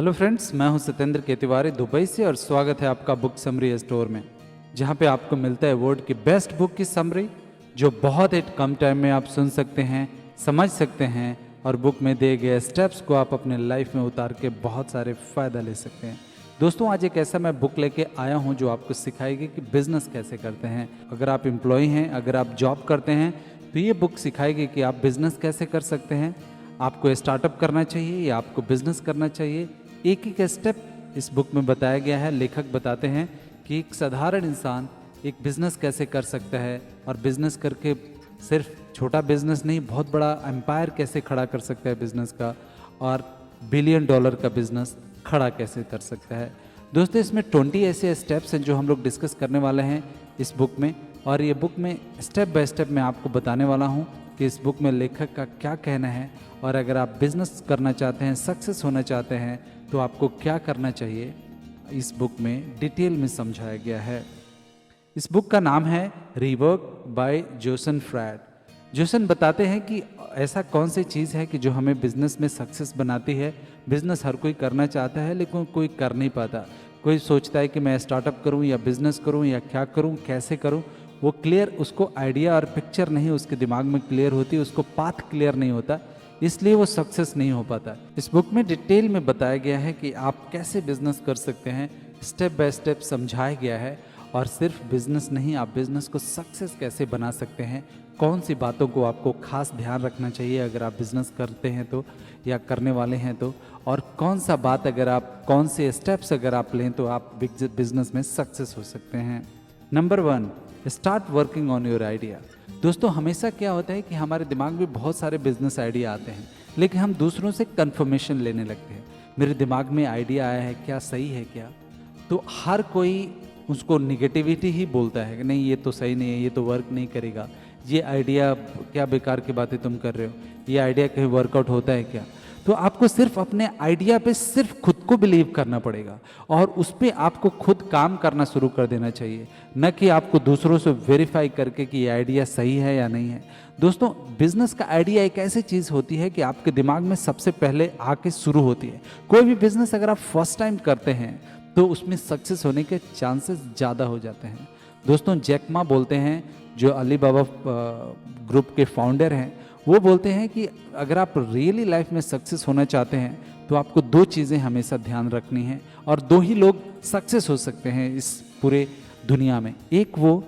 Hello friends, मैं हूं सत्येंद्र के तिवारी दुबई से और स्वागत है आपका बुक समरी स्टोर में, जहां पे आपको मिलता है वर्ल्ड की बेस्ट बुक की समरी जो बहुत ही कम टाइम में आप सुन सकते हैं, समझ सकते हैं और बुक में दिए गए स्टेप्स को आप अपने लाइफ में उतार के बहुत सारे फ़ायदा ले सकते हैं। दोस्तों, आज एक ऐसा मैं बुक लेके आया हूं जो आपको सिखाएगी कि बिज़नेस कैसे करते हैं। अगर आप एम्प्लॉय हैं, अगर आप जॉब करते हैं, तो ये बुक सिखाएगी कि आप बिज़नेस कैसे कर सकते हैं, आपको स्टार्टअप करना चाहिए या आपको बिजनेस करना चाहिए। एक एक स्टेप इस बुक में बताया गया है। लेखक बताते हैं कि एक साधारण इंसान एक बिजनेस कैसे कर सकता है और बिजनेस करके सिर्फ छोटा बिजनेस नहीं, बहुत बड़ा एम्पायर कैसे खड़ा कर सकता है बिजनेस का, और बिलियन डॉलर का बिजनेस खड़ा कैसे कर सकता है। दोस्तों, इसमें 20 ऐसे स्टेप्स हैं जो हम लोग डिस्कस करने वाले हैं इस बुक में, और ये बुक में स्टेप बाय स्टेप मैं आपको बताने वाला हूँ कि इस बुक में लेखक का क्या कहना है, और अगर आप बिजनेस करना चाहते हैं, सक्सेस होना चाहते हैं, तो आपको क्या करना चाहिए, इस बुक में डिटेल में समझाया गया है। इस बुक का नाम है Rework by Jason Fried. Jason बताते हैं कि ऐसा कौन सी चीज़ है कि जो हमें बिजनेस में सक्सेस बनाती है। बिजनेस हर कोई करना चाहता है लेकिन कोई कर नहीं पाता। कोई सोचता है कि मैं स्टार्टअप करूं या बिजनेस करूं या क्या करूं, कैसे करूं, वो क्लियर उसको आइडिया और पिक्चर नहीं उसके दिमाग में क्लियर होती, उसको पाथ क्लियर नहीं होता, इसलिए वो सक्सेस नहीं हो पाता। इस बुक में डिटेल में बताया गया है कि आप कैसे बिजनेस कर सकते हैं, स्टेप बाय स्टेप समझाया गया है। और सिर्फ बिजनेस नहीं, आप बिजनेस को सक्सेस कैसे बना सकते हैं, कौन सी बातों को आपको खास ध्यान रखना चाहिए अगर आप बिजनेस करते हैं तो, या करने वाले हैं तो, और कौन सा बात अगर आप, कौन से स्टेप्स अगर आप लें तो आप बिजनेस में सक्सेस हो सकते हैं। Number 1, start working on your idea. दोस्तों, हमेशा क्या होता है कि हमारे दिमाग में बहुत सारे बिजनेस आइडिया आते हैं, लेकिन हम दूसरों से कंफर्मेशन लेने लगते हैं। मेरे दिमाग में आइडिया आया है, क्या सही है क्या? तो हर कोई उसको निगेटिविटी ही बोलता है कि नहीं, ये तो सही नहीं है, ये तो वर्क नहीं करेगा, ये आइडिया क्या बेकार की बातें तुम कर रहे हो, ये आइडिया कहीं वर्कआउट होता है क्या? तो आपको सिर्फ अपने आइडिया पे सिर्फ खुद को बिलीव करना पड़ेगा और उस पर आपको खुद काम करना शुरू कर देना चाहिए, न कि आपको दूसरों से वेरीफाई करके कि ये आइडिया सही है या नहीं है। दोस्तों, बिजनेस का आइडिया एक ऐसी चीज़ होती है कि आपके दिमाग में सबसे पहले आके शुरू होती है। कोई भी बिजनेस अगर आप फर्स्ट टाइम करते हैं तो उसमें सक्सेस होने के चांसेस ज़्यादा हो जाते हैं। दोस्तों, जैक मा बोलते हैं, जो अलीबाबा ग्रुप के फाउंडर हैं, वो बोलते हैं कि अगर आप रियली लाइफ में सक्सेस होना चाहते हैं तो आपको 2 चीज़ें हमेशा ध्यान रखनी है, और 2 ही लोग सक्सेस हो सकते हैं इस पूरे दुनिया में। एक वो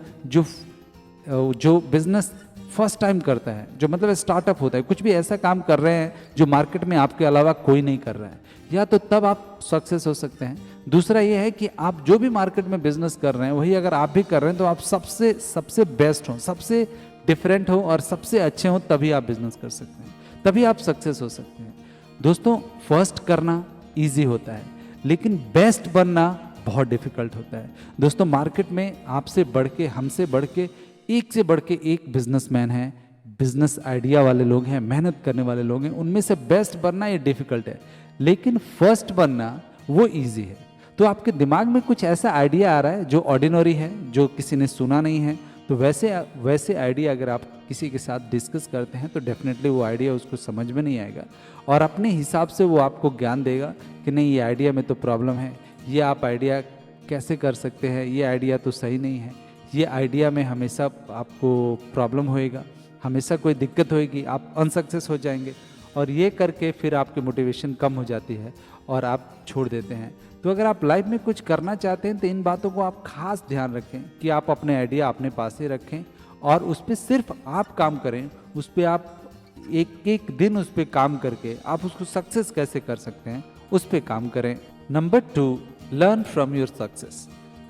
जो बिजनेस फर्स्ट टाइम करता है, जो मतलब स्टार्टअप होता है, कुछ भी ऐसा काम कर रहे हैं जो मार्केट में आपके अलावा कोई नहीं कर रहा है, या तो तब आप सक्सेस हो सकते हैं। दूसरा ये है कि आप जो भी मार्केट में बिजनेस कर रहे हैं वही अगर आप भी कर रहे हैं तो आप सबसे बेस्ट हो, सबसे डिफरेंट हो और सबसे अच्छे हो, तभी आप बिजनेस कर सकते हैं, तभी आप सक्सेस हो सकते हैं। दोस्तों, फर्स्ट करना इजी होता है लेकिन बेस्ट बनना बहुत डिफिकल्ट होता है। दोस्तों, मार्केट में आपसे बढ़ के, हमसे बढ़ के, एक से बढ़ के एक बिजनेसमैन है, बिजनेस आइडिया वाले लोग हैं, मेहनत करने वाले लोग हैं। उनमें से बेस्ट बनना ये डिफिकल्ट है, लेकिन फर्स्ट बनना वो इजी है। तो आपके दिमाग में कुछ ऐसा आइडिया आ रहा है जो ऑर्डिनरी है, जो किसी ने सुना नहीं है, तो वैसे आइडिया अगर आप किसी के साथ डिस्कस करते हैं तो डेफिनेटली वो आइडिया उसको समझ में नहीं आएगा, और अपने हिसाब से वो आपको ज्ञान देगा कि नहीं, ये आइडिया में तो प्रॉब्लम है, ये आप आइडिया कैसे कर सकते हैं, ये आइडिया तो सही नहीं है, ये आइडिया में हमेशा आपको प्रॉब्लम होएगा, हमेशा कोई दिक्कत होएगी, आप अनसक्सेस हो जाएंगे, और ये करके फिर आपकी मोटिवेशन कम हो जाती है और आप छोड़ देते हैं। तो अगर आप लाइफ में कुछ करना चाहते हैं तो इन बातों को आप खास ध्यान रखें कि आप अपने आइडिया अपने पास ही रखें और उस पर सिर्फ आप काम करें, उस पर आप एक एक दिन उस पर काम करके आप उसको सक्सेस कैसे कर सकते हैं उस पर काम करें। Number 2, learn from your success.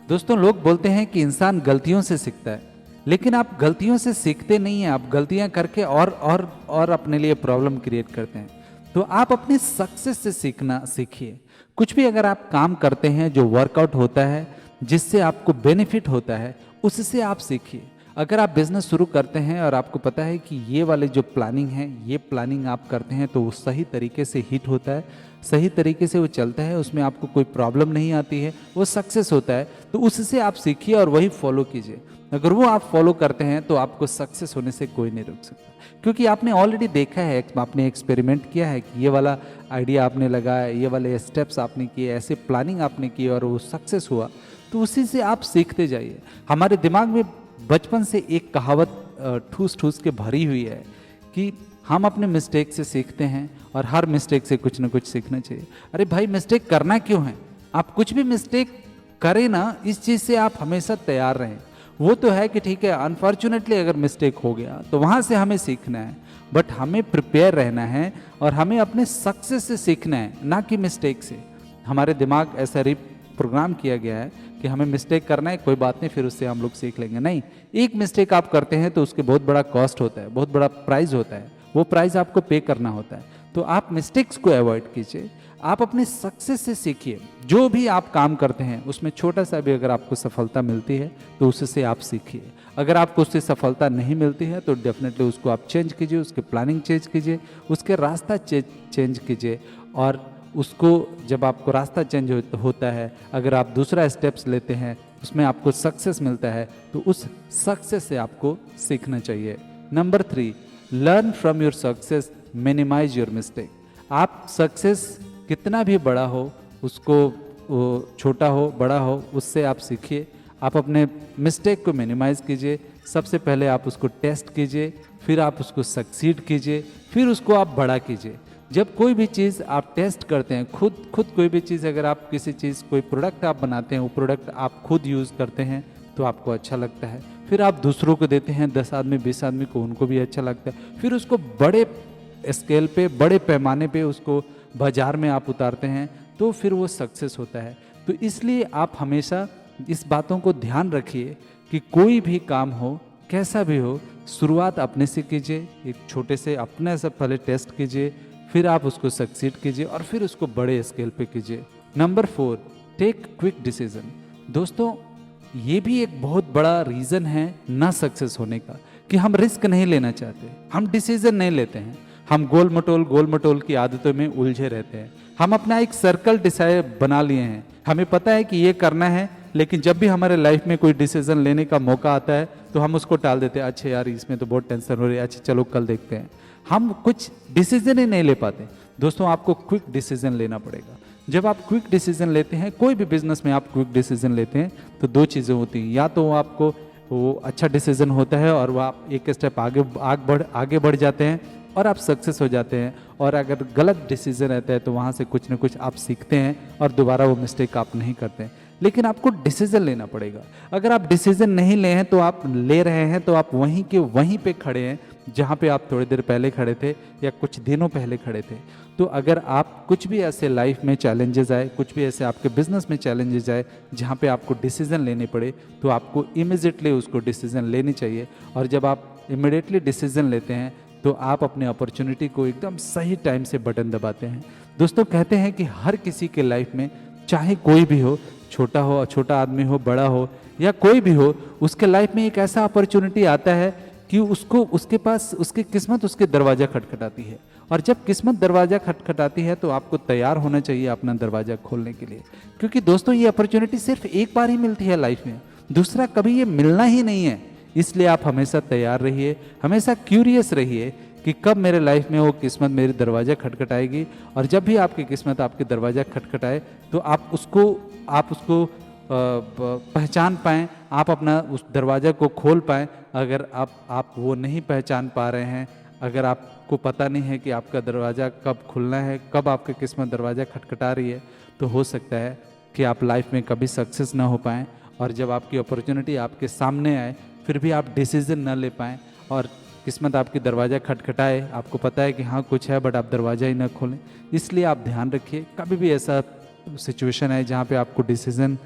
दोस्तों, लोग बोलते हैं कि इंसान गलतियों से सीखता है, लेकिन आप गलतियों से सीखते नहीं हैं, आप गलतियां करके और अपने लिए प्रॉब्लम क्रिएट करते हैं। तो आप अपनी सक्सेस से सीखना सीखिए। कुछ भी अगर आप काम करते हैं जो वर्कआउट होता है, जिससे आपको बेनिफिट होता है, उससे आप सीखिए। अगर आप बिजनेस शुरू करते हैं और आपको पता है कि ये वाले जो प्लानिंग है, ये प्लानिंग आप करते हैं तो वो सही तरीके से हिट होता है, सही तरीके से वो चलता है, उसमें आपको कोई प्रॉब्लम नहीं आती है, वो सक्सेस होता है, तो उससे आप सीखिए और वही फॉलो कीजिए। अगर वो आप फॉलो करते हैं तो आपको सक्सेस होने से कोई नहीं रोक सकता, क्योंकि आपने ऑलरेडी देखा है, आपने एक्सपेरिमेंट किया है कि ये वाला आइडिया आपने लगाया, ये वाले स्टेप्स आपने किए, ऐसे प्लानिंग आपने की और वो सक्सेस हुआ, तो उसी से आप सीखते जाइए। हमारे दिमाग में बचपन से एक कहावत ठूस ठूस के भरी हुई है कि हम अपने मिस्टेक से सीखते हैं और हर मिस्टेक से कुछ ना कुछ सीखना चाहिए। अरे भाई, मिस्टेक करना क्यों है? आप कुछ भी मिस्टेक करें ना, इस चीज़ से आप हमेशा तैयार रहें। वो तो है कि ठीक है, अनफॉर्चुनेटली अगर मिस्टेक हो गया तो वहाँ से हमें सीखना है, बट हमें प्रिपेयर रहना है और हमें अपने सक्सेस से सीखना है, ना कि मिस्टेक से। हमारे दिमाग ऐसा प्रोग्राम किया गया है कि हमें मिस्टेक करना है, कोई बात नहीं, फिर उससे हम लोग सीख लेंगे। नहीं, एक मिस्टेक आप करते हैं तो उसके बहुत बड़ा कॉस्ट होता है, बहुत बड़ा प्राइस होता है, वो प्राइस आपको पे करना होता है। तो आप मिस्टेक्स को अवॉइड कीजिए, आप अपने सक्सेस से सीखिए। जो भी आप काम करते हैं उसमें छोटा सा भी अगर आपको सफलता मिलती है तो उससे आप सीखिए। अगर आपको उससे सफलता नहीं मिलती है तो डेफिनेटली उसको आप चेंज कीजिए, उसकी प्लानिंग चेंज कीजिए, उसके रास्ता चेंज कीजिए। और उसको जब आपको रास्ता चेंज होता है, अगर आप दूसरा स्टेप्स लेते हैं, उसमें आपको सक्सेस मिलता है, तो उस सक्सेस से आपको सीखना चाहिए। Number 3, learn from your success, minimize your mistake. आप सक्सेस कितना भी बड़ा हो, उसको छोटा हो बड़ा हो, उससे आप सीखिए। आप अपने मिस्टेक को मिनिमाइज कीजिए। सबसे पहले आप उसको टेस्ट कीजिए, फिर आप उसको सक्सीड कीजिए, फिर उसको आप बड़ा कीजिए। जब कोई भी चीज़ आप टेस्ट करते हैं, खुद कोई भी चीज़, अगर आप किसी चीज़, कोई प्रोडक्ट आप बनाते हैं, वो प्रोडक्ट आप खुद यूज़ करते हैं तो आपको अच्छा लगता है, फिर आप दूसरों को देते हैं, 10 आदमी 20 आदमी को, उनको भी अच्छा लगता है, फिर उसको बड़े स्केल पे, बड़े पैमाने पे उसको बाजार में आप उतारते हैं, तो फिर वो सक्सेस होता है। तो इसलिए आप हमेशा इस बातों को ध्यान रखिए कि कोई भी काम हो, कैसा भी हो, शुरुआत अपने से कीजिए, एक छोटे से अपने से पहले टेस्ट कीजिए, फिर आप उसको सक्सीड कीजिए और फिर उसको बड़े स्केल पे कीजिए। Number 4, take quick decision. दोस्तों, ये भी एक बहुत बड़ा रीज़न है ना सक्सेस होने का, कि हम रिस्क नहीं लेना चाहते, हम डिसीजन नहीं लेते हैं, हम गोल मटोल की आदतों में उलझे रहते हैं। हम अपना एक सर्कल डिसाइड बना लिए हैं, हमें पता है कि ये करना है, लेकिन जब भी हमारे लाइफ में कोई डिसीजन लेने का मौका आता है तो हम उसको टाल देते हैं। अच्छा यार, इसमें तो बहुत टेंशन हो रही है, अच्छा चलो कल देखते हैं। हम कुछ डिसीजन ही नहीं ले पाते। दोस्तों, आपको क्विक डिसीजन लेना पड़ेगा। जब आप क्विक डिसीजन लेते हैं, कोई भी बिजनेस में आप क्विक डिसीजन लेते हैं, तो 2 चीज़ें होती हैं, या तो आपको वो अच्छा डिसीजन होता है और वो आप एक स्टेप आगे बढ़ जाते हैं और आप सक्सेस हो जाते हैं, और अगर गलत डिसीजन रहता है तो वहाँ से कुछ ना कुछ आप सीखते हैं और दोबारा वो मिस्टेक आप नहीं करते हैं। लेकिन आपको डिसीजन लेना पड़ेगा। अगर आप डिसीजन नहीं ले हैं तो आप ले रहे हैं तो आप वहीं के वहीं पे खड़े हैं जहाँ पे आप थोड़ी देर पहले खड़े थे या कुछ दिनों पहले खड़े थे। तो अगर आप कुछ भी ऐसे लाइफ में चैलेंजेस आए, कुछ भी ऐसे आपके बिजनेस में चैलेंजेस आए जहाँ पे आपको डिसीजन लेने पड़े, तो आपको इमीडिएटली उसको डिसीजन लेनी चाहिए। और जब आप इमीडिएटली डिसीजन लेते हैं तो आप अपने अपॉर्चुनिटी को एकदम सही टाइम से बटन दबाते हैं। दोस्तों, कहते हैं कि हर किसी के लाइफ में, चाहे कोई भी हो, छोटा आदमी हो, बड़ा हो या कोई भी हो, उसके लाइफ में एक ऐसा अपॉर्चुनिटी आता है कि उसके पास उसकी किस्मत उसके दरवाज़ा खटखटाती है। और जब किस्मत दरवाज़ा खटखटाती है तो आपको तैयार होना चाहिए अपना दरवाज़ा खोलने के लिए, क्योंकि दोस्तों ये अपॉर्चुनिटी सिर्फ एक बार ही मिलती है लाइफ में, दूसरा कभी ये मिलना ही नहीं है। इसलिए आप हमेशा तैयार रहिए, हमेशा क्यूरियस रहिए कि कब मेरे लाइफ में वो किस्मत मेरी दरवाज़ा खटखटाएगी। और जब भी आपकी किस्मत आपके दरवाज़ा खटखटाए तो आप उसको पहचान पाएँ, आप अपना उस दरवाज़ा को खोल पाएँ। अगर आप वो नहीं पहचान पा रहे हैं, अगर आपको पता नहीं है कि आपका दरवाज़ा कब खुलना है, कब आपकी किस्मत दरवाज़ा खटखटा रही है, तो हो सकता है कि आप लाइफ में कभी सक्सेस ना हो पाएँ। और जब आपकी अपॉर्चुनिटी आपके सामने आए फिर भी आप डिसीजन ना ले पाएँ और किस्मत आपकी दरवाज़ा खटखटाए, आपको पता है कि हाँ कुछ है, बट आप दरवाज़ा ही ना खोलें। इसलिए आप ध्यान रखिए, कभी भी ऐसा सिचुएशन है जहाँ पे आपको डिसीजन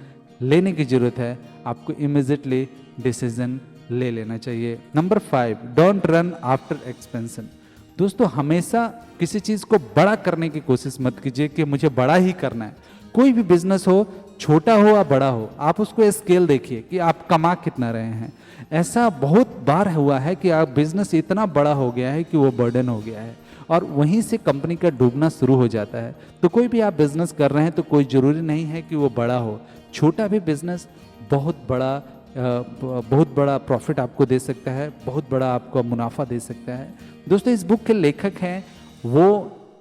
लेने की ज़रूरत है, आपको इमीडिएटली डिसीजन ले लेना चाहिए। Number 5, don't run after expansion. दोस्तों, हमेशा किसी चीज़ को बड़ा करने की कोशिश मत कीजिए कि मुझे बड़ा ही करना है। कोई भी बिजनेस हो, छोटा हो या बड़ा हो, आप उसको स्केल देखिए कि आप कमा कितना रहे हैं। ऐसा बहुत बार हुआ है कि आप बिजनेस इतना बड़ा हो गया है कि वो बर्डन हो गया है और वहीं से कंपनी का डूबना शुरू हो जाता है। तो कोई भी आप बिजनेस कर रहे हैं तो कोई ज़रूरी नहीं है कि वो बड़ा हो, छोटा भी बिजनेस बहुत बड़ा प्रॉफिट आपको दे सकता है, बहुत बड़ा आपको मुनाफा दे सकता है। दोस्तों इस बुक के लेखक हैं, वो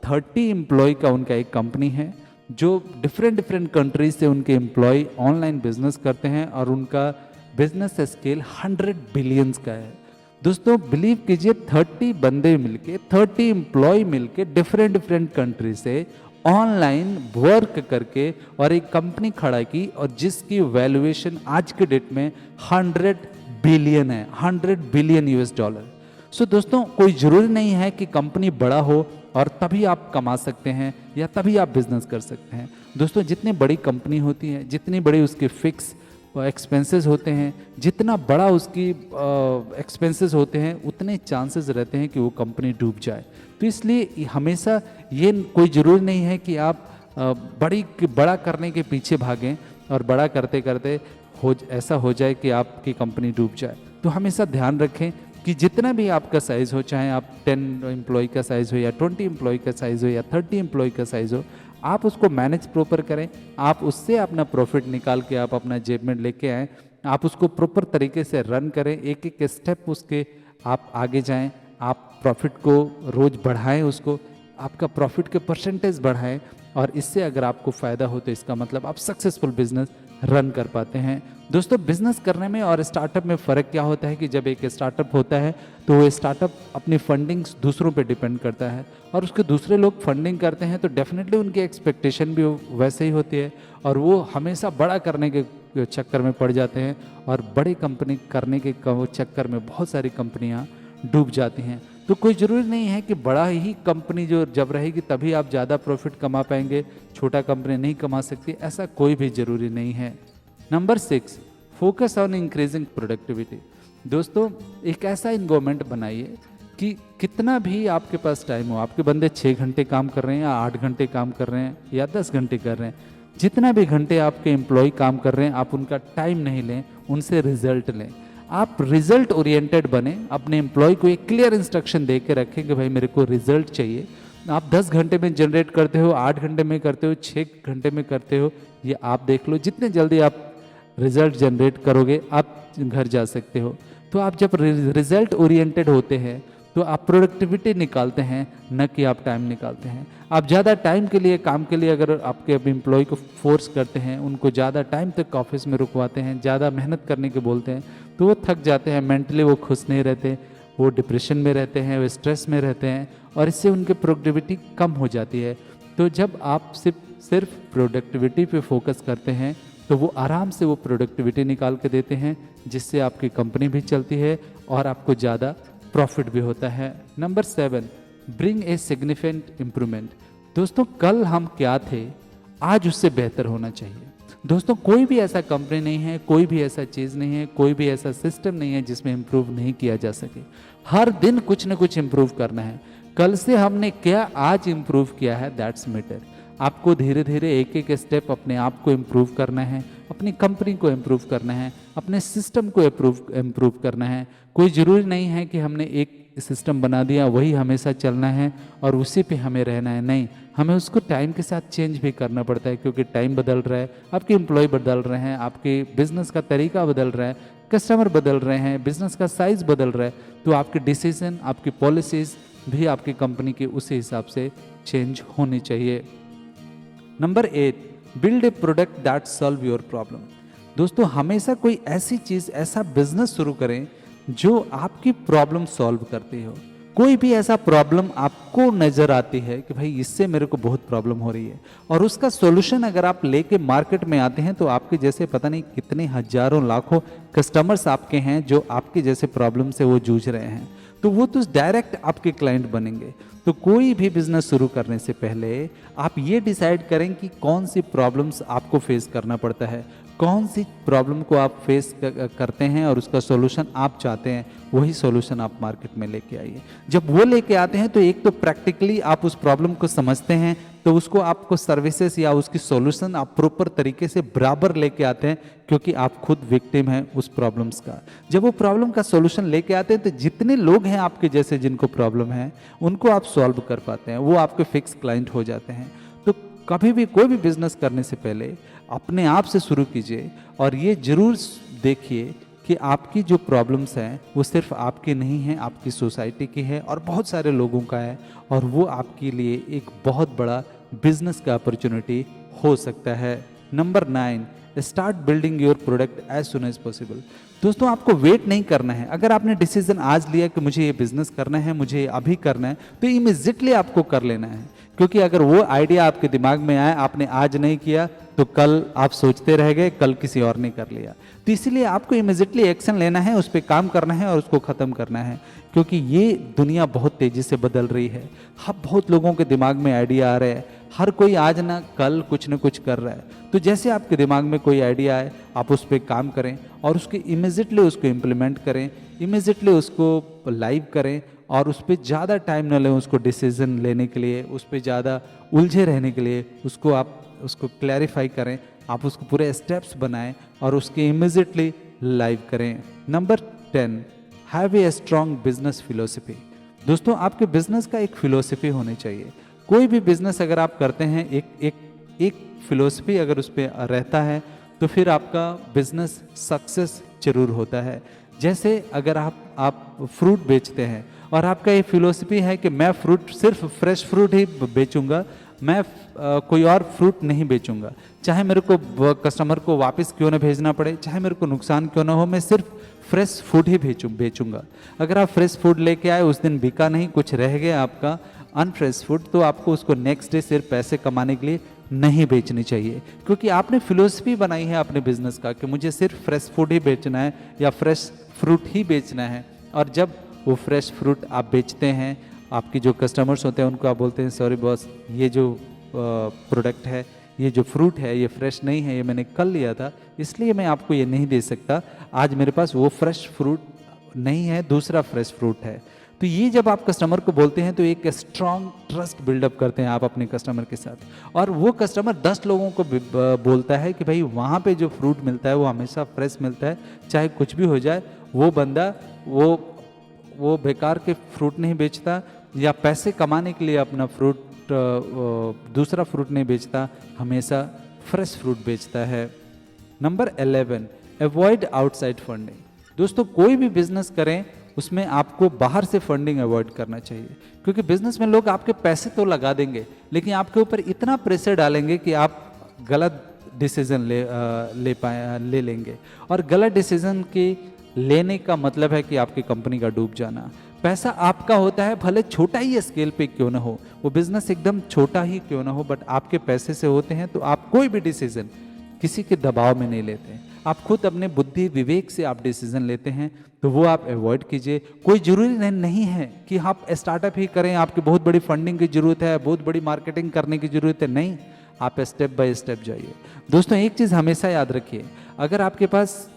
30 एम्प्लॉय का उनका एक कंपनी है जो डिफरेंट कंट्रीज से उनके एम्प्लॉय ऑनलाइन बिजनेस करते हैं और उनका बिजनेस स्केल 100 बिलियंस का है। दोस्तों बिलीव कीजिए 30 बंदे मिलके, 30 एम्प्लॉय मिलके डिफरेंट कंट्री से ऑनलाइन वर्क करके और एक कंपनी खड़ा की और जिसकी वैल्यूएशन आज के डेट में 100 बिलियन है, 100 बिलियन यूएस डॉलर। सो दोस्तों कोई ज़रूरी नहीं है कि कंपनी बड़ा हो और तभी आप कमा सकते हैं या तभी आप बिजनेस कर सकते हैं। दोस्तों जितनी बड़ी कंपनी होती है, जितनी बड़ी उसके फिक्स एक्सपेंसेस होते हैं, जितना बड़ा उसकी एक्सपेंसेस होते हैं, उतने चांसेस रहते हैं कि वो कंपनी डूब जाए। तो इसलिए हमेशा ये कोई ज़रूरी नहीं है कि आप बड़ा करने के पीछे भागें और बड़ा करते करते ऐसा हो जाए कि आपकी कंपनी डूब जाए। तो हमेशा ध्यान रखें कि जितना भी आपका साइज़ हो, चाहे आप 10 एम्प्लॉय का साइज़ हो या 20 एम्प्लॉय का साइज़ हो या 30 एम्प्लॉय का साइज़ हो, आप उसको मैनेज प्रॉपर करें। आप उससे अपना प्रॉफिट निकाल के आप अपना जेब में लेके आएँ, आप उसको प्रॉपर तरीके से रन करें, एक एक स्टेप उसके आप आगे जाएं, आप प्रॉफिट को रोज़ बढ़ाएं, उसको आपका प्रॉफिट के परसेंटेज बढ़ाएं और इससे अगर आपको फ़ायदा हो तो इसका मतलब आप सक्सेसफुल बिजनेस रन कर पाते हैं। दोस्तों बिजनेस करने में और स्टार्टअप में फ़र्क क्या होता है कि जब एक स्टार्टअप होता है तो वो स्टार्टअप अपनी फंडिंग दूसरों पे डिपेंड करता है और उसके दूसरे लोग फंडिंग करते हैं तो डेफिनेटली उनकी एक्सपेक्टेशन भी वैसे ही होती है और वो हमेशा बड़ा करने के चक्कर में पड़ जाते हैं और बड़ी कंपनी करने के चक्कर में बहुत सारी कंपनियाँ डूब जाती हैं। तो कोई ज़रूरी नहीं है कि बड़ा ही कंपनी जो जब रहेगी तभी आप ज़्यादा प्रॉफिट कमा पाएंगे, छोटा कंपनी नहीं कमा सकती, ऐसा कोई भी ज़रूरी नहीं है। Number 6, focus on increasing productivity. दोस्तों एक ऐसा इन्वायरमेंट बनाइए कि कितना भी आपके पास टाइम हो, आपके बंदे 6 घंटे काम कर रहे हैं या 8 घंटे काम कर रहे हैं या 10 घंटे कर रहे हैं, जितना भी घंटे आपके एम्प्लॉय काम कर रहे हैं आप उनका टाइम नहीं लें, उनसे रिजल्ट लें। आप रिजल्ट ओरिएंटेड बने, अपने एम्प्लॉय को एक क्लियर इंस्ट्रक्शन दे के रखें कि भाई मेरे को रिजल्ट चाहिए। आप 10 घंटे में जनरेट करते हो, 8 घंटे में करते हो, 6 घंटे में करते हो, ये आप देख लो। जितने जल्दी आप रिजल्ट जनरेट करोगे आप घर जा सकते हो। तो आप जब रिजल्ट ओरिएंटेड होते हैं तो आप प्रोडक्टिविटी निकालते हैं, न कि आप टाइम निकालते हैं। आप ज़्यादा टाइम के लिए काम के लिए अगर आपके एम्प्लॉय को फोर्स करते हैं, उनको ज़्यादा टाइम तक ऑफिस में रुकवाते हैं, ज़्यादा मेहनत करने के बोलते हैं तो वो थक जाते हैं, मेंटली वो खुश नहीं रहते, वो डिप्रेशन में रहते हैं, वो स्ट्रेस में रहते हैं और इससे उनकी प्रोडक्टिविटी कम हो जाती है। तो जब आप सिर्फ प्रोडक्टिविटी पे फोकस करते हैं तो वो आराम से वो प्रोडक्टिविटी निकाल के देते हैं, जिससे आपकी कंपनी भी चलती है और आपको ज़्यादा प्रॉफिट भी होता है। Number 7, bring a significant improvement. दोस्तों कल हम क्या थे, आज उससे बेहतर होना चाहिए। दोस्तों कोई भी ऐसा कंपनी नहीं है, कोई भी ऐसा चीज़ नहीं है, कोई भी ऐसा सिस्टम नहीं है जिसमें इम्प्रूव नहीं किया जा सके। हर दिन कुछ ना कुछ इम्प्रूव करना है। कल से हमने क्या आज इम्प्रूव किया है, दैट्स मैटर। आपको धीरे धीरे एक एक स्टेप अपने आप को इम्प्रूव करना है, अपनी कंपनी को इम्प्रूव करना है, अपने सिस्टम को इम्प्रूव करना है। कोई ज़रूरी नहीं है कि हमने एक सिस्टम बना दिया वही हमेशा चलना है और उसी पे हमें रहना है, नहीं, हमें उसको टाइम के साथ चेंज भी करना पड़ता है क्योंकि टाइम बदल रहा है, आपके एम्प्लॉय बदल रहे हैं, आपके बिजनेस का तरीका बदल रहा है, कस्टमर बदल रहे हैं, बिजनेस का साइज बदल रहा है, तो आपके डिसीजन, आपकी पॉलिसीज़ भी आपकी कंपनी के उसी हिसाब से चेंज होनी चाहिए। Number 8, build a product that solve your problem. दोस्तों हमेशा कोई ऐसी चीज़, ऐसा बिजनेस शुरू करें जो आपकी प्रॉब्लम सॉल्व करती हो। कोई भी ऐसा प्रॉब्लम आपको नज़र आती है कि भाई इससे मेरे को बहुत प्रॉब्लम हो रही है और उसका सॉल्यूशन अगर आप लेके मार्केट में आते हैं तो आपके जैसे पता नहीं कितने हजारों लाखों कस्टमर्स आपके हैं जो आपके जैसे प्रॉब्लम से वो जूझ रहे हैं, तो वो तो डायरेक्ट आपके क्लाइंट बनेंगे। तो कोई भी बिजनेस शुरू करने से पहले आप ये डिसाइड करें कि कौन सी प्रॉब्लम्स आपको फेस करना पड़ता है, कौन सी प्रॉब्लम को आप फेस करते हैं और उसका सॉल्यूशन आप चाहते हैं, वही सॉल्यूशन आप मार्केट में लेके आइए। जब वो लेके आते हैं तो एक तो प्रैक्टिकली आप उस प्रॉब्लम को समझते हैं, तो उसको आपको सर्विसेज या उसकी सॉल्यूशन आप प्रॉपर तरीके से बराबर लेके आते हैं, क्योंकि आप खुद विक्टिम हैं उस प्रॉब्लम्स का। जब वो प्रॉब्लम का सॉल्यूशन लेके आते हैं तो जितने लोग हैं आपके जैसे जिनको प्रॉब्लम है, उनको आप सॉल्व कर पाते हैं, वो आपके फिक्स क्लाइंट हो जाते हैं। तो कभी भी कोई भी बिजनेस करने से पहले अपने आप से शुरू कीजिए और ये जरूर देखिए कि आपकी जो प्रॉब्लम्स हैं वो सिर्फ आपकी नहीं हैं, आपकी सोसाइटी की है और बहुत सारे लोगों का है, और वो आपके लिए एक बहुत बड़ा बिजनेस का अपॉर्चुनिटी हो सकता है। Number 9, start building your product as soon as possible. दोस्तों, आपको वेट नहीं करना है। अगर आपने डिसीजन आज लिया कि मुझे ये बिजनेस करना है, मुझे अभी करना है, तो इमीजिएटली आपको कर लेना है, क्योंकि अगर वो आइडिया आपके दिमाग में आए, आपने आज नहीं किया तो कल आप सोचते रह गए, कल किसी और ने कर लिया। तो इसीलिए आपको इमीजिएटली एक्शन लेना है, उस पर काम करना है और उसको ख़त्म करना है, क्योंकि ये दुनिया बहुत तेज़ी से बदल रही है। अब बहुत लोगों के दिमाग में आइडिया आ रहे हैं, हर कोई आज ना कल कुछ न कुछ कर रहा है। तो जैसे आपके दिमाग में कोई आइडिया आए, आप उस पर काम करें और उसके इमीजिएटली उसको इम्प्लीमेंट करें, इमीजिएटली उसको लाइव करें और उस पर ज़्यादा टाइम न लें उसको डिसीजन लेने के लिए, उस पर ज़्यादा उलझे रहने के लिए। उसको क्लैरिफाई करें, आप उसको पूरे स्टेप्स बनाएं और उसके इमीजिएटली लाइव करें। Number 10, have a strong business philosophy. दोस्तों, आपके बिजनेस का एक फिलोसफी होनी चाहिए। कोई भी बिजनेस अगर आप करते हैं, एक फिलोसफी अगर उस पर रहता है, तो फिर आपका बिजनेस सक्सेस जरूर होता है। जैसे अगर आप फ्रूट बेचते हैं और आपका ये फिलोसफी है कि मैं सिर्फ फ्रेश फ्रूट ही बेचूंगा, मैं कोई और फ्रूट नहीं बेचूंगा, चाहे मेरे को कस्टमर को वापस क्यों ना भेजना पड़े, चाहे मेरे को नुकसान क्यों ना हो, मैं सिर्फ फ्रेश फूड ही बेचूंगा। अगर आप फ्रेश फूड लेके आए, उस दिन बिका नहीं, कुछ रह गया आपका अनफ्रेश फूड, तो आपको उसको नेक्स्ट डे सिर्फ पैसे कमाने के लिए नहीं बेचनी चाहिए, क्योंकि आपने फिलोसफी बनाई है अपने बिजनेस का कि मुझे सिर्फ फ्रेश फूड ही बेचना है या फ्रेश फ्रूट ही बेचना है। और जब वो फ्रेश फ्रूट आप बेचते हैं, आपके जो कस्टमर्स होते हैं उनको आप बोलते हैं, सॉरी बॉस, ये जो प्रोडक्ट है, ये जो फ्रूट है, ये फ्रेश नहीं है, ये मैंने कल लिया था, इसलिए मैं आपको ये नहीं दे सकता, आज मेरे पास वो फ्रेश फ्रूट नहीं है, दूसरा फ्रेश फ्रूट है। तो ये जब आप कस्टमर को बोलते हैं तो एक स्ट्रॉन्ग ट्रस्ट बिल्डअप करते हैं आप अपने कस्टमर के साथ, और वो कस्टमर 10 लोगों को बोलता है कि भाई वहाँ पे जो फ्रूट मिलता है वो हमेशा फ्रेश मिलता है, चाहे कुछ भी हो जाए, वो बंदा वो बेकार के फ्रूट नहीं बेचता या पैसे कमाने के लिए अपना फ्रूट दूसरा फ्रूट नहीं बेचता, हमेशा फ्रेश फ्रूट बेचता है। Number 11, avoid outside funding. दोस्तों, कोई भी बिजनेस करें उसमें आपको बाहर से फंडिंग अवॉइड करना चाहिए, क्योंकि बिजनेस में लोग आपके पैसे तो लगा देंगे, लेकिन आपके ऊपर इतना प्रेशर डालेंगे कि आप गलत डिसीजन ले लेंगे, और गलत डिसीजन के लेने का मतलब है कि आपकी कंपनी का डूब जाना। पैसा आपका होता है, भले छोटा ही स्केल पे क्यों ना हो, वो बिजनेस एकदम छोटा ही क्यों ना हो, बट आपके पैसे से होते हैं, तो आप कोई भी डिसीजन किसी के दबाव में नहीं लेते, आप खुद अपने बुद्धि विवेक से आप डिसीजन लेते हैं, तो वो आप अवॉइड कीजिए। कोई जरूरी नहीं है कि आप स्टार्टअप ही करें, आपकी बहुत बड़ी फंडिंग की जरूरत है, बहुत बड़ी मार्केटिंग करने की जरूरत है, नहीं, आप स्टेप बाय स्टेप जाइए। दोस्तों, एक चीज़ हमेशा याद रखिए, अगर आपके पास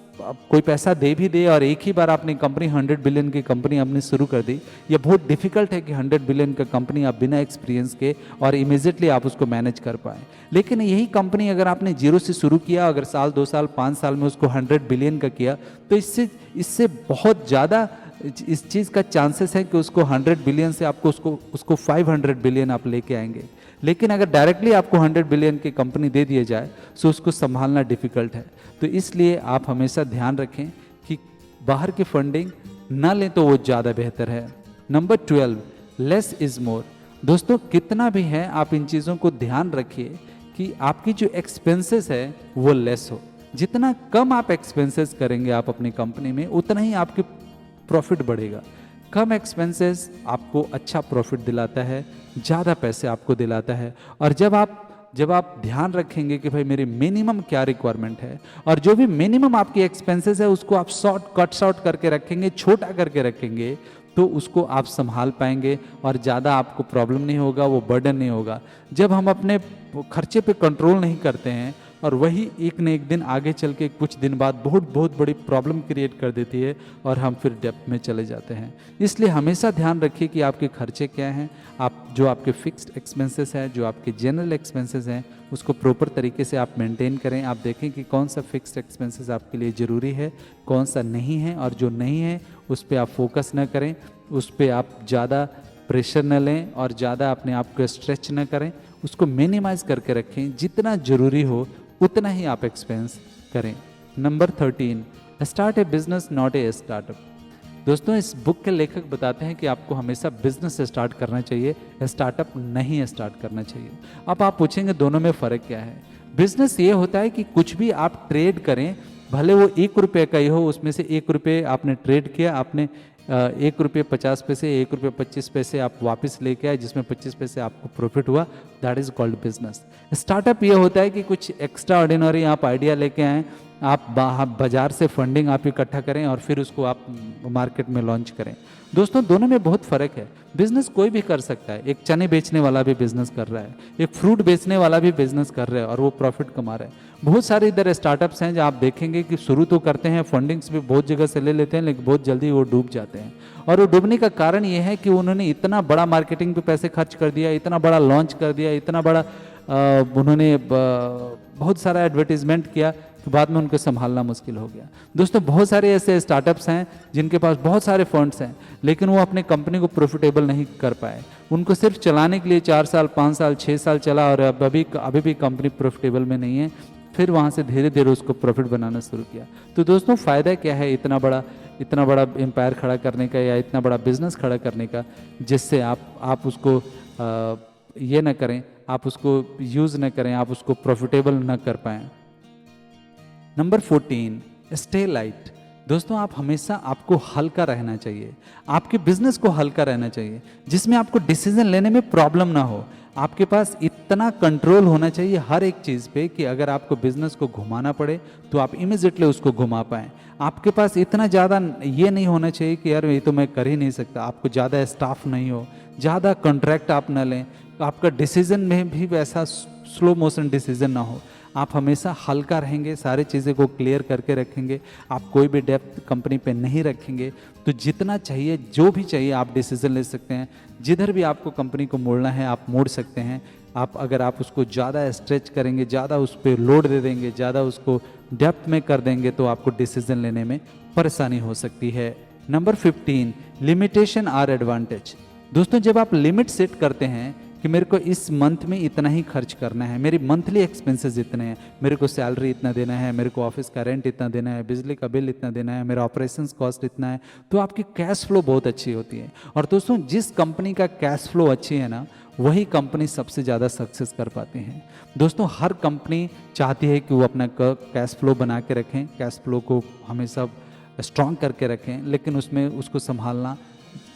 कोई पैसा दे भी दे और एक ही बार आपने कंपनी 100 बिलियन की कंपनी आपने शुरू कर दी, ये बहुत डिफिकल्ट है कि 100 बिलियन का कंपनी आप बिना एक्सपीरियंस के और इमीजिएटली आप उसको मैनेज कर पाए। लेकिन यही कंपनी अगर आपने जीरो से शुरू किया, अगर साल 2 साल 5 साल में उसको 100 बिलियन का किया, तो इससे बहुत ज़्यादा इस चीज़ का चांसेस है कि उसको 100 बिलियन से आपको उसको 500 बिलियन आप लेके आएंगे। लेकिन अगर डायरेक्टली आपको 100 बिलियन की कंपनी दे दिए जाए तो उसको संभालना डिफिकल्ट है। तो इसलिए आप हमेशा ध्यान रखें कि बाहर की फंडिंग ना लें तो वो ज़्यादा बेहतर है। Number 12, less is more. दोस्तों, कितना भी है आप इन चीज़ों को ध्यान रखिए कि आपकी जो एक्सपेंसेस है वो लेस हो। जितना कम आप एक्सपेंसेस करेंगे आप अपनी कंपनी में, उतना ही आपकी प्रॉफिट बढ़ेगा। कम एक्सपेंसेस आपको अच्छा प्रॉफिट दिलाता है, ज़्यादा पैसे आपको दिलाता है। और जब आप ध्यान रखेंगे कि भाई मेरी मिनिमम क्या रिक्वायरमेंट है, और जो भी मिनिमम आपकी एक्सपेंसेस है उसको आप कट शॉर्ट करके रखेंगे, छोटा करके रखेंगे, तो उसको आप संभाल पाएंगे और ज़्यादा आपको प्रॉब्लम नहीं होगा, वो बर्डन नहीं होगा। जब हम अपने खर्चे पे कंट्रोल नहीं करते हैं और वही एक न एक दिन आगे चल के कुछ दिन बाद बहुत बहुत बड़ी प्रॉब्लम क्रिएट कर देती है और हम फिर डेप्थ में चले जाते हैं। इसलिए हमेशा ध्यान रखिए कि आपके खर्चे क्या हैं, आप जो आपके फिक्स्ड एक्सपेंसेस हैं, जो आपके जनरल एक्सपेंसेस हैं, उसको प्रॉपर तरीके से आप मेंटेन करें। आप देखें कि कौन सा फिक्स्ड एक्सपेंसेस आपके लिए ज़रूरी है, कौन सा नहीं है, और जो नहीं है उस पर आप फोकस न करें, उस पर आप ज़्यादा प्रेशर न लें और ज़्यादा अपने आप को स्ट्रेच न करें, उसको मिनिमाइज करके रखें। जितना ज़रूरी हो उतना ही आप एक्सपेंस करें। Number 13, start A business not a startup. दोस्तों, इस बुक के लेखक बताते हैं कि आपको हमेशा बिजनेस स्टार्ट करना चाहिए, स्टार्टअप नहीं स्टार्ट करना चाहिए। अब आप पूछेंगे दोनों में फ़र्क क्या है। बिजनेस ये होता है कि कुछ भी आप ट्रेड करें, भले वो 1 रुपये का ही हो, उसमें से 1 रुपये आपने ट्रेड किया, आपने 1 रुपये 50 पैसे, 1 रुपये 25 पैसे आप वापस लेके आए, जिसमें 25 पैसे आपको प्रॉफिट हुआ, that is called business. Startup ये होता है कि कुछ एक्स्ट्रा ऑर्डिनरी आप आइडिया लेके आएँ, आप बाजार से फंडिंग आप इकट्ठा करें और फिर उसको आप मार्केट में लॉन्च करें। दोस्तों, दोनों में बहुत फ़र्क है। बिजनेस कोई भी कर सकता है। एक चने बेचने वाला भी बिजनेस कर रहा है, एक फ्रूट बेचने वाला भी बिजनेस कर रहा है और वो प्रॉफिट कमा रहा है। बहुत सारे इधर स्टार्टअप्स हैं जो आप देखेंगे कि शुरू तो करते हैं, फंडिंग्स भी बहुत जगह से ले लेते हैं, लेकिन बहुत जल्दी वो डूब जाते हैं। और वो डूबने का कारण ये है कि उन्होंने इतना बड़ा मार्केटिंग पे पैसे खर्च कर दिया, इतना बड़ा लॉन्च कर दिया, इतना बड़ा उन्होंने बहुत सारा एडवर्टीजमेंट किया कि बाद में उनको संभालना मुश्किल हो गया। दोस्तों, बहुत सारे ऐसे स्टार्टअप्स हैं जिनके पास बहुत सारे फंड्स हैं, लेकिन वो अपने कंपनी को प्रॉफिटेबल नहीं कर पाए। उनको सिर्फ चलाने के लिए 4 साल, 5 साल, 6 साल चला और अभी भी कंपनी प्रॉफिटेबल में नहीं है। फिर वहाँ से धीरे धीरे उसको प्रॉफिट बनाना शुरू किया। तो दोस्तों, फ़ायदा क्या है इतना बड़ा एम्पायर खड़ा करने का या इतना बड़ा बिजनेस खड़ा करने का, जिससे आप उसको ये ना करें, आप उसको यूज़ न करें, आप उसको प्रॉफिटेबल न कर पाएँ। Number 14, stay light. दोस्तों, आप हमेशा आपको हल्का रहना चाहिए, आपके बिजनेस को हल्का रहना चाहिए, जिसमें आपको डिसीजन लेने में प्रॉब्लम ना हो। आपके पास इतना कंट्रोल होना चाहिए हर एक चीज़ पे कि अगर आपको बिजनेस को घुमाना पड़े तो आप इमीडिएटली उसको घुमा पाएँ। आपके पास इतना ज़्यादा ये नहीं होना चाहिए कि यार ये तो मैं कर ही नहीं सकता। आपको ज़्यादा स्टाफ नहीं हो, ज़्यादा कॉन्ट्रैक्ट आप न लें, आपका डिसीजन में भी वैसा स्लो मोशन डिसीजन ना हो। आप हमेशा हल्का रहेंगे, सारी चीज़ें को क्लियर करके रखेंगे, आप कोई भी डेप्थ कंपनी पे नहीं रखेंगे, तो जितना चाहिए, जो भी चाहिए, आप डिसीजन ले सकते हैं। जिधर भी आपको कंपनी को मोड़ना है आप मोड़ सकते हैं। अगर आप उसको ज़्यादा स्ट्रेच करेंगे, ज़्यादा उस पर लोड दे देंगे, ज़्यादा उसको डेप्थ में कर देंगे, तो आपको डिसीजन लेने में परेशानी हो सकती है। Number 15, limitation are advantage. दोस्तों, जब आप लिमिट सेट करते हैं कि मेरे को इस मंथ में इतना ही खर्च करना है, मेरी मंथली एक्सपेंसेस इतने हैं, मेरे को सैलरी इतना देना है, मेरे को ऑफिस का रेंट इतना देना है, बिजली का बिल इतना देना है, मेरा ऑपरेशंस कॉस्ट इतना है, तो आपकी कैश फ्लो बहुत अच्छी होती है। और दोस्तों, जिस कंपनी का कैश फ्लो अच्छी है ना, वही कंपनी सबसे ज़्यादा सक्सेस कर पाती हैं। दोस्तों, हर कंपनी चाहती है कि वो अपना कैश फ्लो बना के रखें, कैश फ्लो को हमेशा स्ट्रॉन्ग करके रखें, लेकिन उसमें उसको संभालना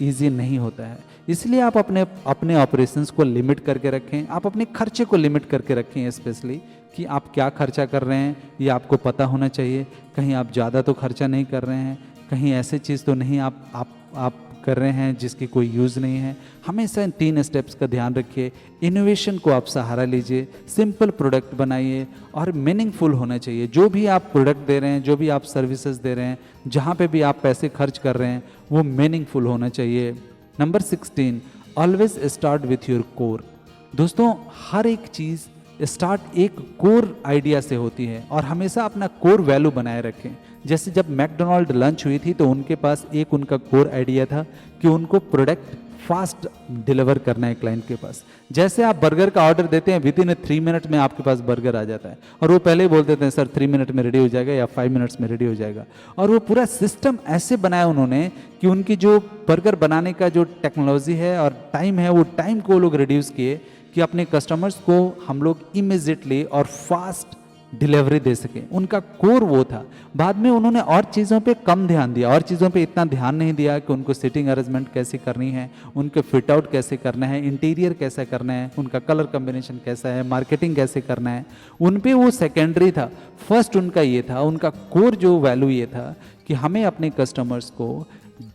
ईजी नहीं होता है। इसलिए आप अपने ऑपरेशंस को लिमिट करके रखें, आप अपने खर्चे को लिमिट करके रखें, स्पेशली कि आप क्या खर्चा कर रहे हैं ये आपको पता होना चाहिए। कहीं आप ज़्यादा तो खर्चा नहीं कर रहे हैं, कहीं ऐसे चीज़ तो नहीं आप कर रहे हैं जिसकी कोई यूज़ नहीं है। हमेशा इन 3 स्टेप्स का ध्यान रखिए। इनोवेशन को आप सहारा लीजिए, सिंपल प्रोडक्ट बनाइए और मीनिंगफुल होना चाहिए। जो भी आप प्रोडक्ट दे रहे हैं, जो भी आप सर्विसेज दे रहे हैं, जहाँ पे भी आप पैसे खर्च कर रहे हैं, वो मीनिंगफुल होना चाहिए। Number 16, always start with your core. दोस्तों, हर एक चीज़ स्टार्ट एक कोर आइडिया से होती है और हमेशा अपना कोर वैल्यू बनाए रखें। जैसे जब मैकडोनाल्ड लंच हुई थी तो उनके पास एक उनका कोर आइडिया था कि उनको प्रोडक्ट फास्ट डिलीवर करना है क्लाइंट के पास। जैसे आप बर्गर का ऑर्डर देते हैं, विद इन 3 मिनट में आपके पास बर्गर आ जाता है और वो पहले ही बोल देते हैं सर 3 मिनट में रेडी हो जाएगा या 5 मिनट्स में रेडी हो जाएगा। और वो पूरा सिस्टम ऐसे बनाया उन्होंने कि उनकी जो बर्गर बनाने का जो टेक्नोलॉजी है और टाइम है, वो टाइम को लोग रिड्यूस किए कि अपने कस्टमर्स को हम लोग इमीडिएटली और फास्ट डिलीवरी दे सकें। उनका कोर वो था। बाद में उन्होंने और चीज़ों पे कम ध्यान दिया, और चीज़ों पे इतना ध्यान नहीं दिया कि उनको सिटिंग अरेंजमेंट कैसे करनी है, उनके फिट आउट कैसे करना है, इंटीरियर कैसे करना है, उनका कलर कॉम्बिनेशन कैसा है, मार्केटिंग कैसे करना है, उन पे वो सेकेंडरी था। फर्स्ट उनका ये था, उनका कोर जो वैल्यू ये था कि हमें अपने कस्टमर्स को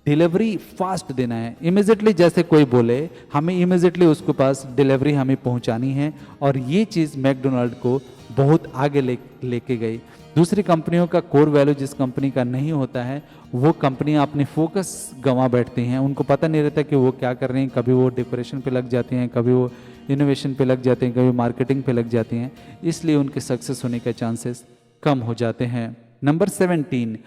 डिलीवरी फास्ट देना है, इमिजिएटली जैसे कोई बोले हमें इमिजिएटली उसके पास डिलीवरी हमें पहुंचानी है। और ये चीज़ मैकडोनाल्ड को बहुत आगे लेके गई। दूसरी कंपनियों का कोर वैल्यू जिस कंपनी का नहीं होता है, वो कंपनियां अपनी फोकस गंवा बैठती हैं। उनको पता नहीं रहता कि वो क्या कर रही हैं। कभी वो डेकोरेशन पे लग जाती हैं, कभी वो इनोवेशन पे लग जाती हैं, कभी मार्केटिंग पे लग जाती हैं। इसलिए उनके सक्सेस होने के चांसेस कम हो जाते हैं। Number 17,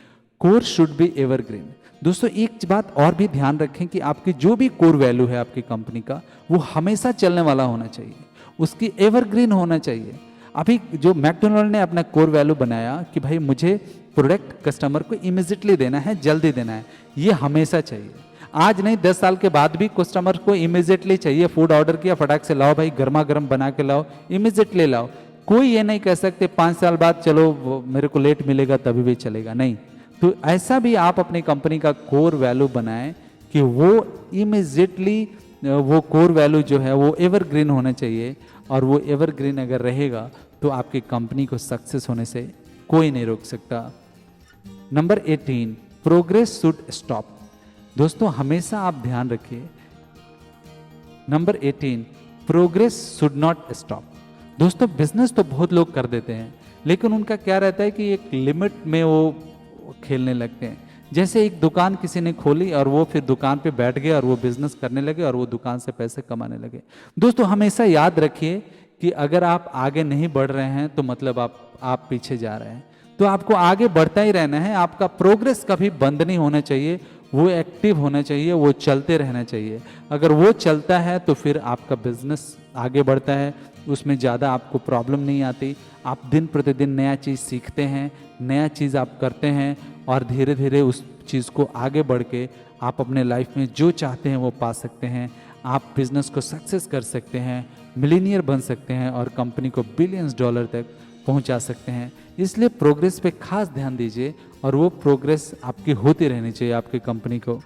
core should be evergreen. दोस्तों एक बात और भी ध्यान रखें कि आपकी जो भी कोर वैल्यू है आपकी कंपनी का, वो हमेशा चलने वाला होना चाहिए, उसकी एवरग्रीन होना चाहिए। अभी जो मैकडोनाल्ड ने अपना कोर वैल्यू बनाया कि भाई मुझे प्रोडक्ट कस्टमर को इमीजिएटली देना है, जल्दी देना है, ये हमेशा चाहिए। आज नहीं 10 साल के बाद भी कस्टमर को इमीजिएटली चाहिए। फूड ऑर्डर किया, फटाक से लाओ भाई, गर्मा गर्म बना के लाओ, इमीजिएटली लाओ। कोई ये नहीं कह सकते 5 साल बाद चलो मेरे को लेट मिलेगा तभी भी चलेगा, नहीं। तो ऐसा भी आप अपनी कंपनी का कोर वैल्यू बनाएं कि वो इमीजिएटली, वो कोर वैल्यू जो है वो एवरग्रीन होना चाहिए। और वो एवरग्रीन अगर रहेगा तो आपकी कंपनी को सक्सेस होने से कोई नहीं रोक सकता। Number 18, progress should stop. दोस्तों हमेशा आप ध्यान रखिए, number 18, progress should not stop. दोस्तों बिजनेस तो बहुत लोग कर देते हैं, लेकिन उनका क्या रहता है कि एक लिमिट में वो खेलने लगते हैं। जैसे एक दुकान किसी ने खोली और वो फिर दुकान पे बैठ गए और वो बिजनेस करने लगे और वो दुकान से पैसे कमाने लगे। दोस्तों हमेशा याद रखिए कि अगर आप आगे नहीं बढ़ रहे हैं तो मतलब आप पीछे जा रहे हैं। तो आपको आगे बढ़ता ही रहना है। आपका प्रोग्रेस कभी बंद नहीं होना चाहिए, वो एक्टिव होना चाहिए, वो चलते रहना चाहिए। अगर वो चलता है तो फिर आपका बिजनेस आगे बढ़ता है, उसमें ज़्यादा आपको प्रॉब्लम नहीं आती। आप दिन प्रतिदिन नया चीज़ सीखते हैं, नया चीज़ आप करते हैं और धीरे धीरे उस चीज़ को आगे बढ़ के आप अपने लाइफ में जो चाहते हैं वो पा सकते हैं। आप बिजनेस को सक्सेस कर सकते हैं, मिलीनियर बन सकते हैं और कंपनी को बिलियंस डॉलर तक पहुंचा सकते हैं। इसलिए प्रोग्रेस पे खास ध्यान दीजिए और वो प्रोग्रेस आपकी होती रहनी चाहिए आपकी कंपनी को।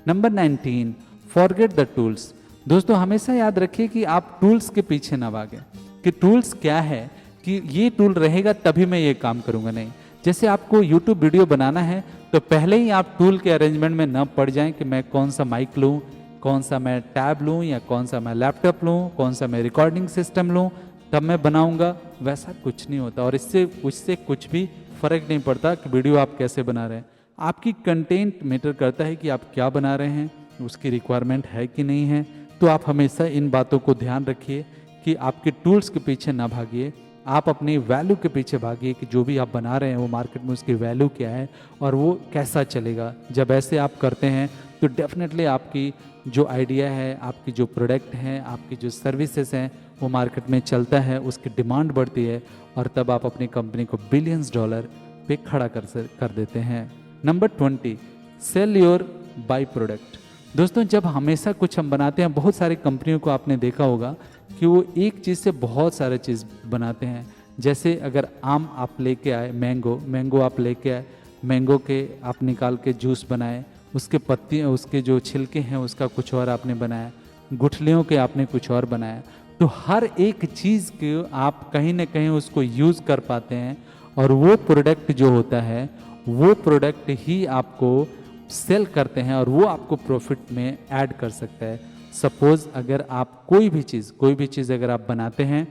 Number 19, forget the tools. दोस्तों हमेशा याद रखिए कि आप टूल्स के पीछे ना भागें कि टूल्स क्या है, कि ये टूल रहेगा तभी मैं ये काम करूंगा, नहीं। जैसे आपको यूट्यूब वीडियो बनाना है तो पहले ही आप टूल के अरेंजमेंट में न पड़ जाएं कि मैं कौन सा माइक लूँ, कौन सा मैं टैब लूँ, या कौन सा मैं लैपटॉप लूँ, कौन सा मैं रिकॉर्डिंग सिस्टम लूँ तब मैं बनाऊंगा। वैसा कुछ नहीं होता और इससे कुछ भी फर्क नहीं पड़ता कि वीडियो आप कैसे बना रहे हैं। आपकी कंटेंट मैटर करता है कि आप क्या बना रहे हैं, उसकी रिक्वायरमेंट है कि नहीं है। तो आप हमेशा इन बातों को ध्यान रखिए कि आपके टूल्स के पीछे ना भागिए, आप अपनी वैल्यू के पीछे भागिए कि जो भी आप बना रहे हैं वो मार्केट में उसकी वैल्यू क्या है और वो कैसा चलेगा। जब ऐसे आप करते हैं तो डेफिनेटली आपकी जो आइडिया है, आपकी जो प्रोडक्ट हैं, आपकी जो सर्विसेज हैं वो मार्केट में चलता है, उसकी डिमांड बढ़ती है और तब आप अपनी कंपनी को बिलियंस डॉलर पे खड़ा कर देते हैं। Number 20, sell your by product. दोस्तों जब हमेशा कुछ हम बनाते हैं, बहुत सारी कंपनियों को आपने देखा होगा कि वो एक चीज़ से बहुत सारे चीज़ बनाते हैं। जैसे अगर आम आप लेके आए, मैंगो आप लेके आए, मैंगो के आप निकाल के जूस बनाए, उसके पत्ती, उसके जो छिलके हैं उसका कुछ और आपने बनाया, गुठलियों के आपने कुछ और बनाया। तो हर एक चीज़ को आप कहीं ना कहीं उसको यूज़ कर पाते हैं और वो प्रोडक्ट जो होता है वो प्रोडक्ट ही आपको सेल करते हैं और वो आपको प्रॉफिट में ऐड कर सकता है। सपोज अगर आप कोई भी चीज़ अगर आप बनाते हैं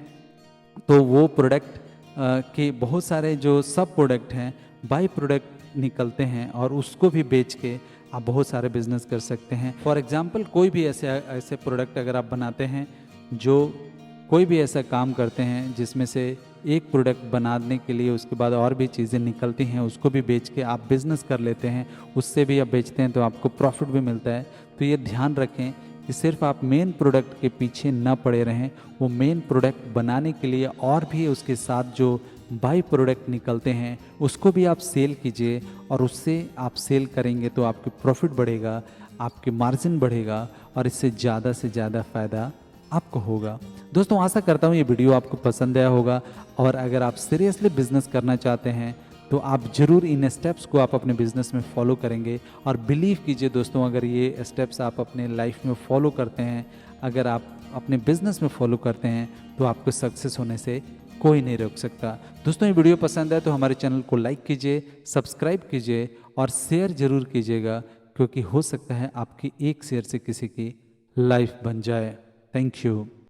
तो वो प्रोडक्ट के बहुत सारे जो सब प्रोडक्ट हैं, बाई प्रोडक्ट निकलते हैं और उसको भी बेच के आप बहुत सारे बिजनेस कर सकते हैं। फॉर एग्जांपल कोई भी ऐसे प्रोडक्ट अगर आप बनाते हैं, जो कोई भी ऐसा काम करते हैं जिसमें से एक प्रोडक्ट बनाने के लिए उसके बाद और भी चीज़ें निकलती हैं, उसको भी बेच के आप बिज़नेस कर लेते हैं, उससे भी आप बेचते हैं तो आपको प्रॉफिट भी मिलता है। तो ये ध्यान रखें कि सिर्फ आप मेन प्रोडक्ट के पीछे न पड़े रहें, वो मेन प्रोडक्ट बनाने के लिए और भी उसके साथ जो बाई प्रोडक्ट निकलते हैं उसको भी आप सेल कीजिए और उससे आप सेल करेंगे तो आपकी प्रॉफिट बढ़ेगा, आपकी मार्जिन बढ़ेगा और इससे ज़्यादा से ज़्यादा फ़ायदा आपको होगा। दोस्तों आशा करता हूँ ये वीडियो आपको पसंद आया होगा और अगर आप सीरियसली बिजनेस करना चाहते हैं तो आप ज़रूर इन स्टेप्स को आप अपने बिजनेस में फॉलो करेंगे। और बिलीव कीजिए दोस्तों, अगर ये स्टेप्स आप अपने लाइफ में फॉलो करते हैं, अगर आप अपने बिजनेस में फॉलो करते हैं तो आपको सक्सेस होने से कोई नहीं रोक सकता। दोस्तों ये वीडियो पसंद है तो हमारे चैनल को लाइक कीजिए, सब्सक्राइब कीजिए और शेयर ज़रूर कीजिएगा, क्योंकि हो सकता है आपकी एक शेयर से किसी की लाइफ बन जाए। Thank you.